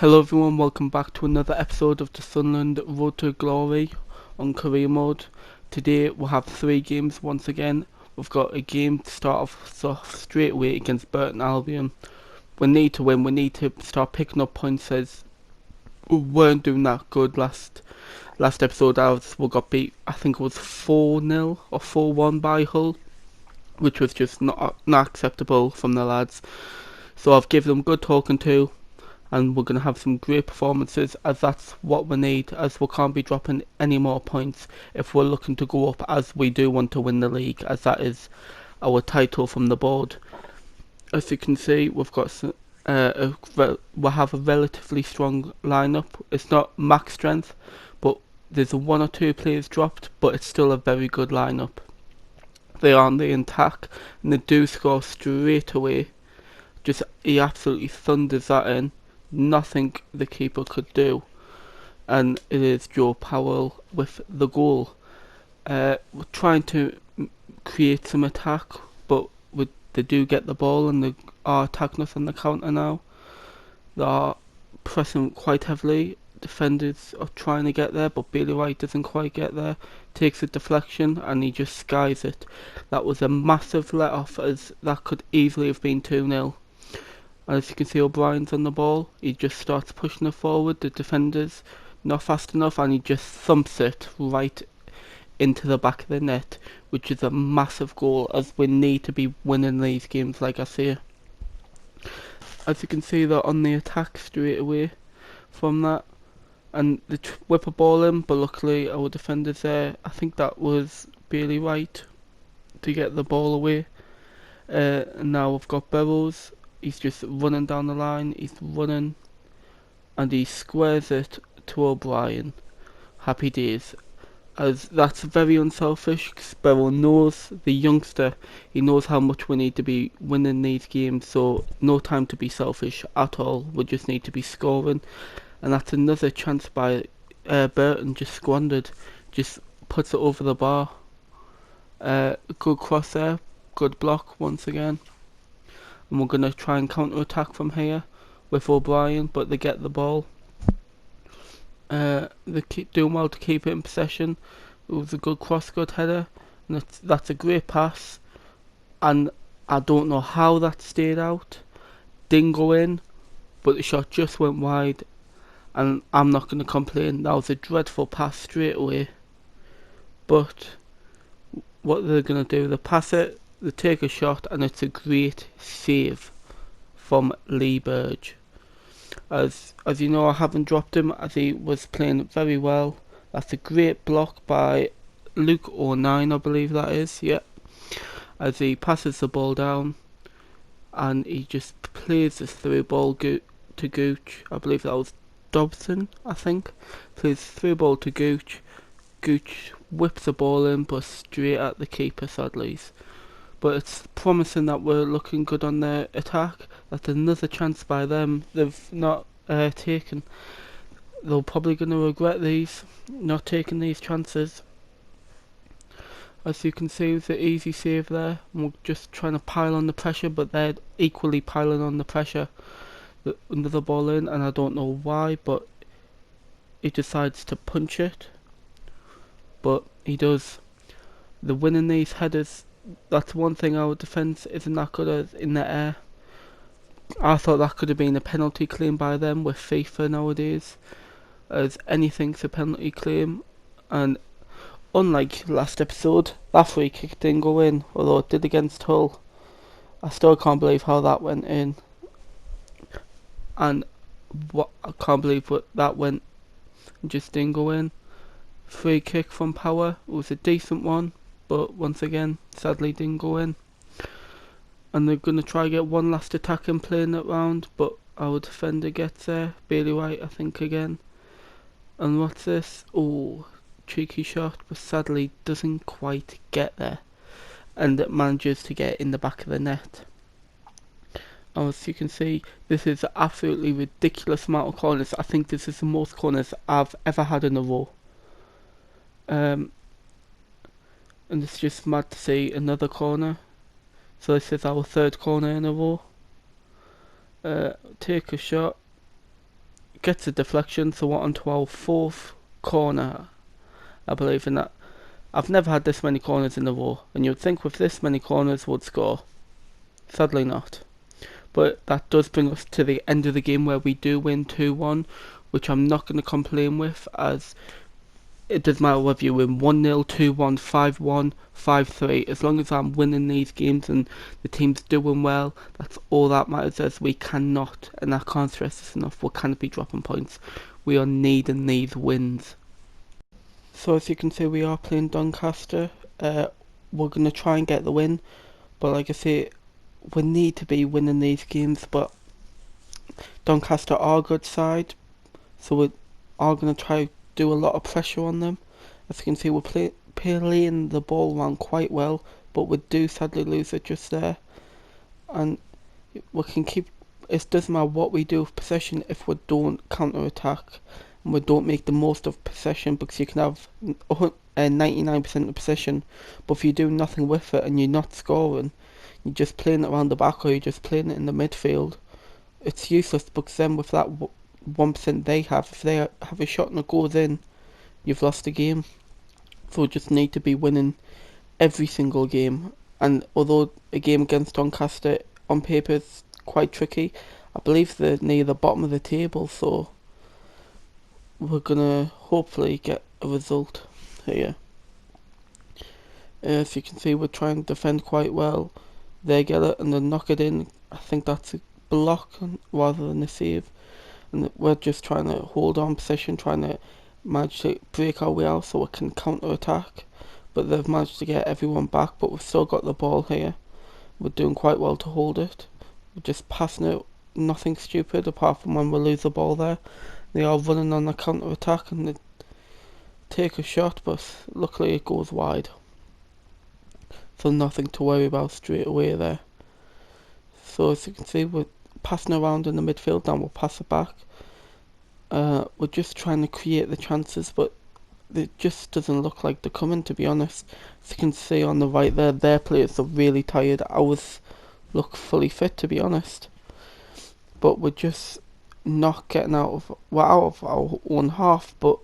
Hello everyone, welcome back to another episode of the Sunderland Road to Glory on career mode. Today we'll have 3 games once again. We've got a game to start off straight away against Burton Albion. We need to win, we need to start picking up points as we weren't doing that good last episode. We got beat, I think it was 4-0 or 4-1 by Hull, which was just not acceptable from the lads. So I've given them good talking to, and we're going to have some great performances, as that's what we need, as we can't be dropping any more points if we're looking to go up, as we do want to win the league, as that is our title from the board. As you can see, we've got we have a relatively strong lineup. It's not max strength, but there's 1 or 2 players dropped, but it's still a very good lineup. They are on the attack, and they do score straight away. He absolutely thunders that in. Nothing the keeper could do, and it is Joe Powell with the goal. We're trying to create some attack, but they do get the ball, and they are attacking us on the counter now. They are pressing quite heavily. Defenders are trying to get there, but Bailey White doesn't quite get there. Takes a deflection and he just skies it. That was a massive let off, as that could easily have been 2-0. As you can see, O'Brien's on the ball. He just starts pushing it forward. The defender's not fast enough, and he just thumps it right into the back of the net, which is a massive goal, as we need to be winning these games, like I say. As you can see, they're on the attack straight away from that, and they whip a ball in, but luckily our defender's there. I think that was Bailey White to get the ball away. And now we've got Burrows. He's just running down the line, he's running, and he squares it to O'Brien. Happy days. As that's very unselfish, because Burrow knows, the youngster, he knows how much we need to be winning these games, so no time to be selfish at all. We just need to be scoring. And that's another chance by Burton, just squandered. Just puts it over the bar. Good cross there, good block once again. And we're going to try and counter-attack from here with O'Brien, but they get the ball. They keep doing well to keep it in possession. It was a good cross, good header, and that's a great pass. And I don't know how that stayed out. Didn't go in, but the shot just went wide. And I'm not going to complain. That was a dreadful pass straight away. But what they're going to do, they pass it, they take a shot, and it's a great save from Lee Burge. As you know, I haven't dropped him, as he was playing very well. That's a great block by Luke 09, I believe that is, yeah. As he passes the ball down, and he just plays this through ball to Gooch. I believe that was Dobson, I think. Plays through ball to Gooch. Gooch whips the ball in, but straight at the keeper, sadly. But it's promising that we're looking good on their attack. That's another chance by them they've not taken. They're probably going to regret these, not taking these chances. As you can see, it's an easy save there. We're just trying to pile on the pressure, but they're equally piling on the pressure under the ball in, and I don't know why, but he decides to punch it. But he does. The winning these headers, that's one thing our defence isn't that good at in the air. I thought that could have been a penalty claim by them with FIFA nowadays, as anything's a penalty claim. And unlike last episode, that free kick didn't go in, although it did against Hull. I still can't believe how that went in. And I can't believe what that went, just didn't go in. Free kick from Power, it was a decent one, but once again, sadly didn't go in. And they're going to try to get one last attack and playing it round, but our defender gets there, Bailey White I think again. And what's this? Oh, cheeky shot, but sadly doesn't quite get there. And it manages to get in the back of the net. As you can see, this is an absolutely ridiculous amount of corners. I think this is the most corners I've ever had in a row. And it's just mad to see another corner. So this is our 3rd corner in a row. Take a shot. gets a deflection, so we're on to our fourth corner, I believe in that. I've never had this many corners in a row, and you'd think with this many corners we'd score. Sadly not. But that does bring us to the end of the game where we do win 2-1, which I'm not going to complain with, as it doesn't matter whether you win 1-0, 2-1, 5-1, 5-3. As long as I'm winning these games and the team's doing well, that's all that matters, as we cannot, and I can't stress this enough, we cannot be dropping points. We are needing these wins. So as you can see, we are playing Doncaster. We're going to try and get the win, but like I say, we need to be winning these games, but Doncaster are a good side, so we are going to try do a lot of pressure on them. As you can see, we're playing the ball around quite well, but we do sadly lose it just there. And we can keep, it doesn't matter what we do with possession if we don't counter attack and we don't make the most of possession, because you can have 99% of possession, but if you do nothing with it and you're not scoring, you're just playing it around the back or you're just playing it in the midfield, it's useless, because then with that 1% they have, if they have a shot and it goes in, you've lost the game. So we just need to be winning every single game. And although a game against Doncaster on paper is quite tricky, I believe they're near the bottom of the table, so we're gonna hopefully get a result here. As you can see, we're trying to defend quite well. They get it and then knock it in. I think that's a block rather than a save. And we're just trying to hold on position, trying to manage to break our way out so we can counter attack. But they've managed to get everyone back, but we've still got the ball here. We're doing quite well to hold it. We're just passing it, nothing stupid apart from when we lose the ball there. They are running on the counter attack and they take a shot, but luckily it goes wide. So nothing to worry about straight away there. So as you can see, we're passing around in the midfield, now we'll pass it back. We're just trying to create the chances, but it just doesn't look like they're coming, to be honest. As you can see on the right there, their players are really tired. Ours look fully fit, to be honest. But we're just not getting we're out of our own half, but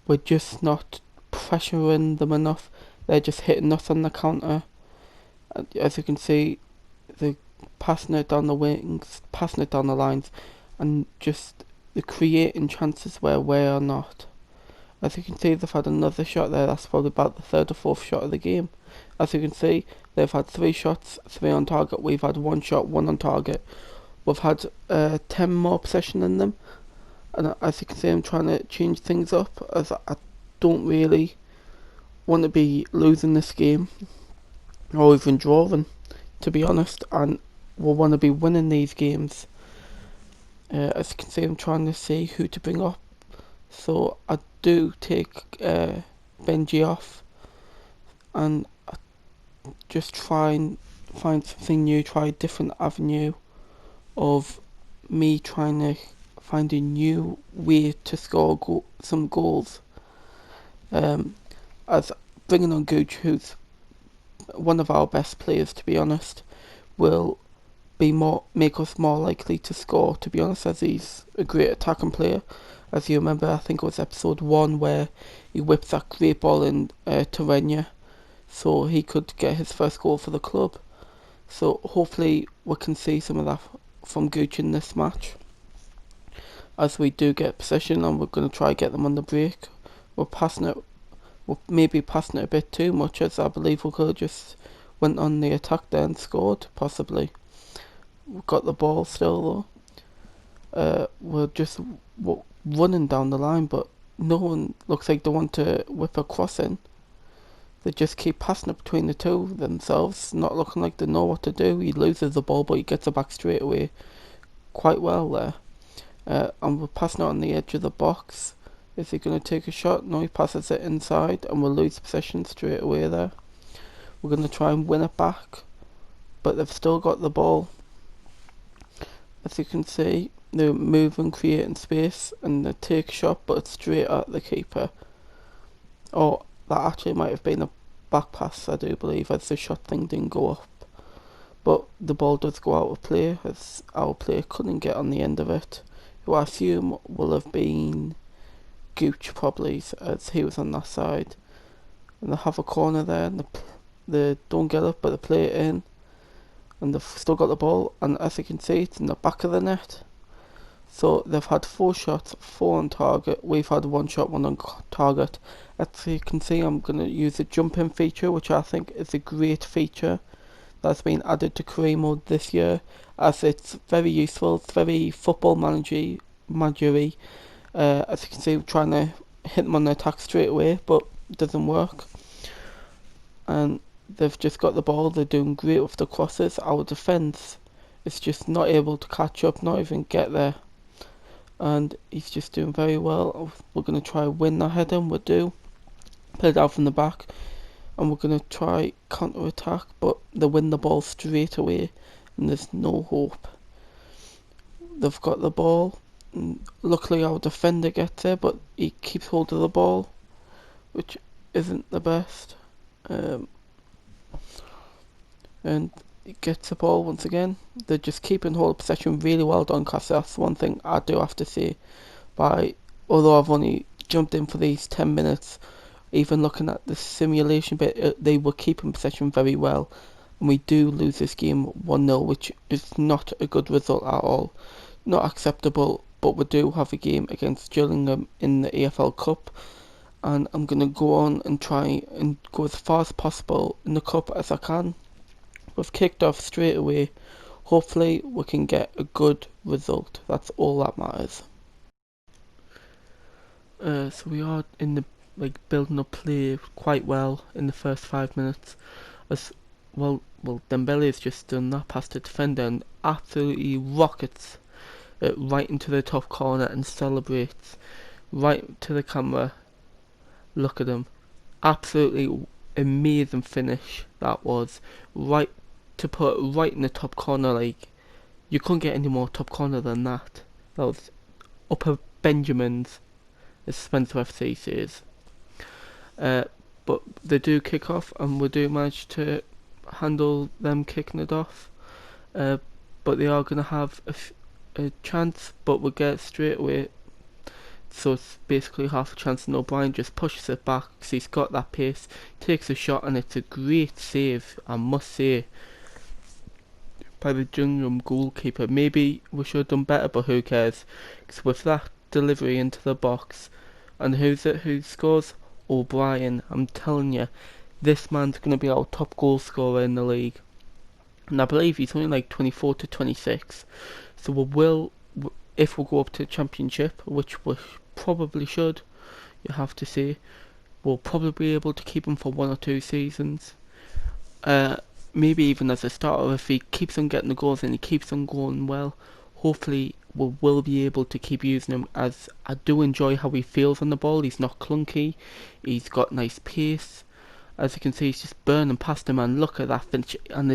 we're just not pressuring them enough. They're just hitting us on the counter. As you can see, they're passing it down the wings, passing it down the lines, and just they're creating chances where we are not. As you can see, they've had another shot there. That's probably about the third or fourth shot of the game. As you can see, they've had 3 shots, 3 on target. We've had 1 shot, 1 on target. We've had 10 more possession than them. And as you can see, I'm trying to change things up, as I don't really want to be losing this game or even drawing, to be honest, and we want to be winning these games. As you can see, I'm trying to see who to bring up, so I do take Benji off and I just try and find something new, try a different avenue of me trying to find a new way to score some goals. As bringing on Gooch, who's one of our best players, to be honest, will make us more likely to score, to be honest, as he's a great attacking player. As you remember, I think it was episode 1 where he whipped that great ball in Terenia, so he could get his first goal for the club. So hopefully we can see some of that from Gooch in this match, as we do get possession and we're going to try get them on the break. We're maybe passing it a bit too much, as I believe we could have just went on the attack there and scored, possibly. We've got the ball still though. We're just running down the line, but no one looks like they want to whip a cross in. They just keep passing it between the two themselves, not looking like they know what to do. He loses the ball, but he gets it back straight away quite well there. And we're passing it on the edge of the box. Is he going to take a shot? No, he passes it inside, and we'll lose possession straight away there. We're going to try and win it back, but they've still got the ball. As you can see, they're moving, creating space, and they take a shot, but it's straight at the keeper. Or that actually might have been a back pass, I do believe, as the shot thing didn't go up. But the ball does go out of play, as our player couldn't get on the end of it. who I assume will have been Gooch probably, as he was on that side. And they have a corner there, and they don't get up, but they play it in, and they've still got the ball, and as you can see, it's in the back of the net. So they've had 4 shots, 4 on target. We've had 1 shot, 1 on target. As you can see, I'm going to use the jump-in feature, which I think is a great feature that's been added to career mode this year, as it's very useful. It's very football managery. As you can see, we're trying to hit them on the attack straight away, but it doesn't work. And they've just got the ball. They're doing great with the crosses. Our defence is just not able to catch up, not even get there. And he's just doing very well. We're going to try win that header, and we'll do. Play it out from the back, and we're going to try counter attack, but they win the ball straight away, and there's no hope. They've got the ball, and luckily our defender gets there, but he keeps hold of the ball, which isn't the best. And he gets the ball once again. They're just keeping hold of possession really well done, because that's one thing I do have to say. Although I've only jumped in for these 10 minutes, even looking at the simulation bit, they were keeping possession very well. And we do lose this game 1-0, which is not a good result at all. Not acceptable, but we do have a game against Gillingham in the AFL Cup. And I'm going to go on and try and go as far as possible in the Cup as I can. We've kicked off straight away. Hopefully we can get a good result. That's all that matters. So we are in the building up play quite well in the first 5 minutes. As well, Dembele's just done that past the defender and absolutely rockets it right into the top corner and celebrates right to the camera. Look at him. Absolutely amazing finish that was. Right to put right in the top corner. You couldn't get any more top corner than that. That was upper Benjamin's, as Spencer FC says. But they do kick off, and we do manage to handle them kicking it off. But they are going to have a chance, but we'll get straight away. So it's basically half a chance, and O'Brien just pushes it back because he's got that pace, takes a shot, and it's a great save, I must say, by the Gillingham goalkeeper. Maybe we should have done better, but who cares? Because with that delivery into the box, and who's it who scores? O'Brien. I'm telling you, this man's going to be our top goal scorer in the league. And I believe he's only 24 to 26. So we will, if we go up to the Championship, which we probably should, you have to say, we'll probably be able to keep him for 1 or 2 seasons. Maybe even as a starter, if he keeps on getting the goals and he keeps on going well, hopefully we will be able to keep using him, as I do enjoy how he feels on the ball. He's not clunky, he's got nice pace. As you can see, he's just burning past him, and look at that finish, and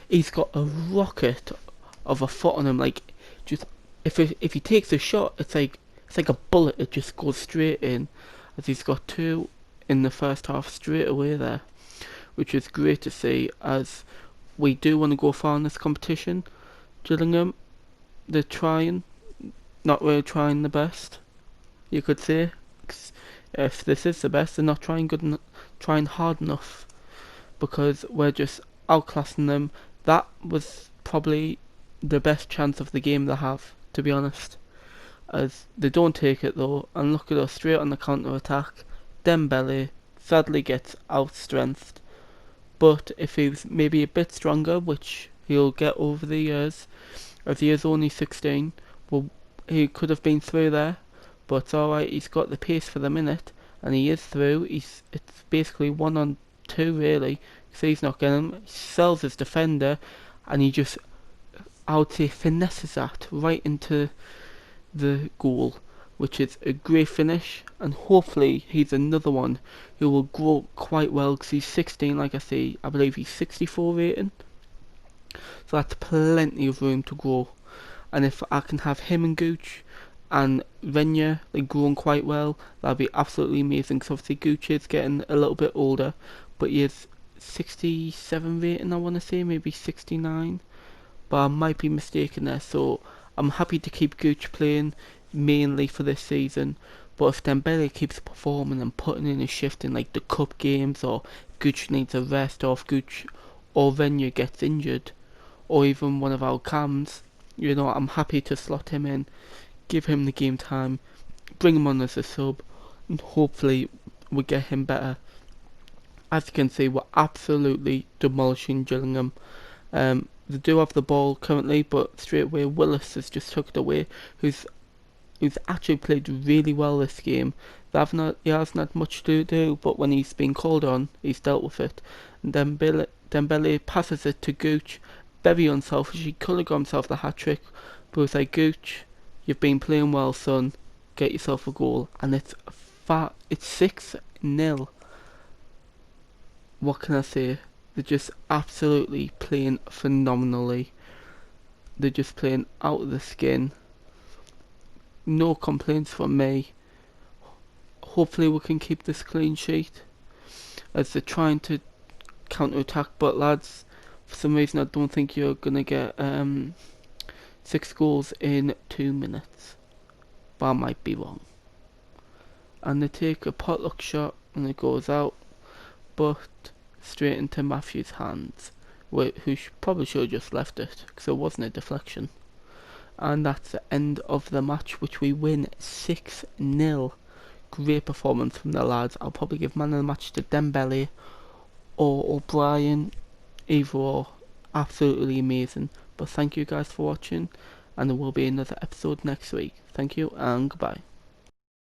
he's got a rocket of a foot on him. If he takes a shot, it's like a bullet. It just goes straight in, as he's got 2 in the first half straight away there, which is great to see, as we do want to go far in this competition. Gillingham, they're trying, not really trying the best, you could say. If this is the best, they're not trying hard enough, because we're just outclassing them. That was probably the best chance of the game they have, to be honest, as they don't take it though. And look at us, straight on the counter attack. Dembele sadly gets outstrengthed, but if he was maybe a bit stronger, which he'll get over the years, as he is only 16, well, he could have been through there, but it's alright. He's got the pace for the minute, and he is through. It's basically 1 on 2 really, because he's not getting him. He sells his defender, and he just, I would say, finesses that right into the goal, which is a great finish. And hopefully he's another one who will grow quite well, because he's 16, like I say. I believe he's 64 rating, so that's plenty of room to grow. And if I can have him and Gooch and Renya growing quite well, that'd be absolutely amazing, because obviously Gooch is getting a little bit older, but he is 67 rating, I want to say, maybe 69, but I might be mistaken there. So I'm happy to keep Gooch playing mainly for this season, but if Dembele keeps performing and putting in a shift in like the cup games, or Gooch needs a rest, or if Gooch or Venya gets injured, or even one of our cams, I'm happy to slot him in, give him the game time, bring him on as a sub, and hopefully we get him better. As you can see, we're absolutely demolishing Gillingham. They do have the ball currently, but straight away Willis has just took it away, who's actually played really well this game. He hasn't had much to do, but when he's been called on, he's dealt with it. And Dembele passes it to Gooch, very unselfish. He could have got himself the hat trick, but it's like, Gooch, you've been playing well, son. Get yourself a goal, and it's 6-0. What can I say? They're just absolutely playing phenomenally. They're just playing out of the skin. No complaints from me. Hopefully we can keep this clean sheet, as they're trying to counter-attack, but lads, for some reason I don't think you're going to get 6 goals in 2 minutes. But I might be wrong. And they take a potluck shot and it goes out, but straight into Matthew's hands, who probably should have just left it, because it wasn't a deflection. And that's the end of the match, which we win 6-0. Great performance from the lads. I'll probably give man of the match to Dembele or O'Brien. Either or, absolutely amazing. But thank you guys for watching, and there will be another episode next week. Thank you and goodbye.